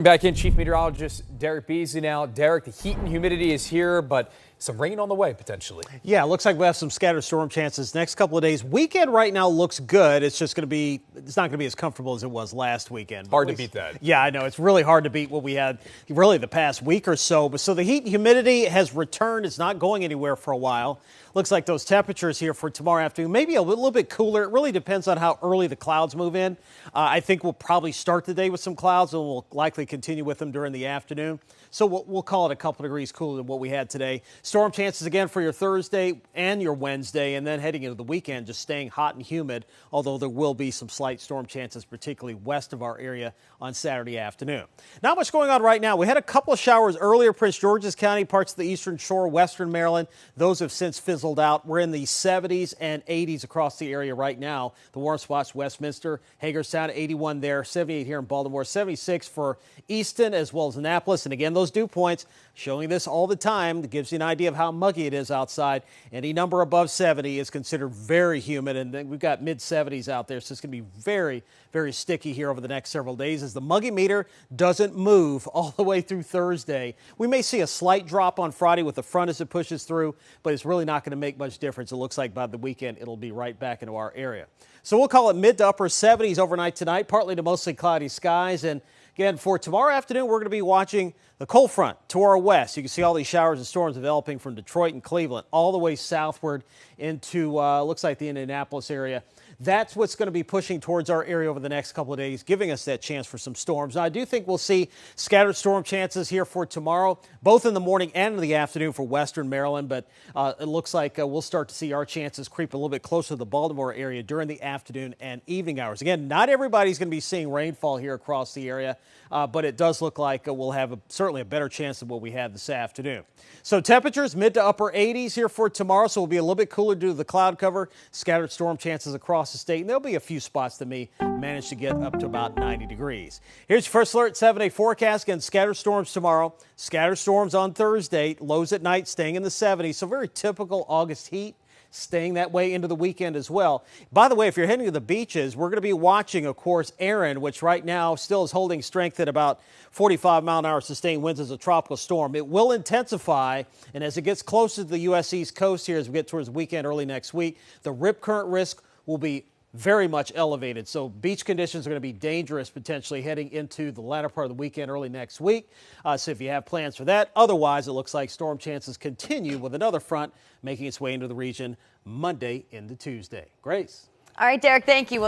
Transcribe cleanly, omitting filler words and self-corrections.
Back in, Chief Meteorologist Derek Beasley now. Derek, the heat and humidity is here, but some rain on the way potentially. Yeah, it looks like we have some scattered storm chances next couple of days. Weekend right now looks good. It's just it's not going to be as comfortable as it was last weekend. Hard to beat that. Yeah, I know. It's really hard to beat what we had really the past week or so. But so the heat and humidity has returned. It's not going anywhere for a while. Looks like those temperatures here for tomorrow afternoon, maybe a little bit cooler. It really depends on how early the clouds move in. I think we'll probably start the day with some clouds and we'll likely continue with them during the afternoon. So we'll call it a couple degrees cooler than what we had today. Storm chances again for your Thursday and your Wednesday, and then heading into the weekend, just staying hot and humid, although there will be some slight storm chances, particularly west of our area on Saturday afternoon. Not much going on right now. We had a couple of showers earlier, Prince George's County, parts of the eastern shore, western Maryland. Those have since fizzled out. We're in the 70s and 80s across the area right now. The warm spots, Westminster, Hagerstown, 81 there, 78 here in Baltimore, 76 for Easton as well as Annapolis. And again, those dew points, showing this all the time, that gives you an idea of how muggy it is outside. Any number above 70 is considered very humid, and then we've got mid-70s out there, so it's going to be very, very sticky here over the next several days as the muggy meter doesn't move all the way through Thursday. We may see a slight drop on Friday with the front as it pushes through, but it's really not going to make much difference. It looks like by the weekend it'll be right back into our area. So we'll call it mid to upper 70s overnight tonight, partly to mostly cloudy skies. And again, for tomorrow afternoon, we're going to be watching the cold front to our west. You can see all these showers and storms developing from Detroit and Cleveland all the way southward into, looks like the Indianapolis area. That's what's going to be pushing towards our area over the next couple of days, giving us that chance for some storms. Now, I do think we'll see scattered storm chances here for tomorrow, both in the morning and in the afternoon for western Maryland. But it looks like we'll start to see our chances creep a little bit closer to the Baltimore area during the afternoon and evening hours. Again, not everybody's going to be seeing rainfall here across the area, but it does look like we'll have certainly a better chance than what we had this afternoon. So temperatures mid to upper 80s here for tomorrow, so we'll be a little bit cooler due to the cloud cover, scattered storm chances across the state, and there'll be a few spots that may manage to get up to about 90 degrees. Here's your first alert 7-day forecast. Again, scattered storms tomorrow, scattered storms on Thursday, lows at night staying in the 70s, so very typical August heat, staying that way into the weekend as well. By the way, if you're heading to the beaches, we're going to be watching, of course, Aaron, which right now still is holding strength at about 45-mile-an-hour sustained winds as a tropical storm. It will intensify, and as it gets closer to the U.S. East Coast here as we get towards the weekend early next week, the rip current risk will be very much elevated. So beach conditions are going to be dangerous potentially heading into the latter part of the weekend, early next week. So if you have plans for that, otherwise it looks like storm chances continue with another front making its way into the region Monday into Tuesday. Grace. All right, Derek, thank you.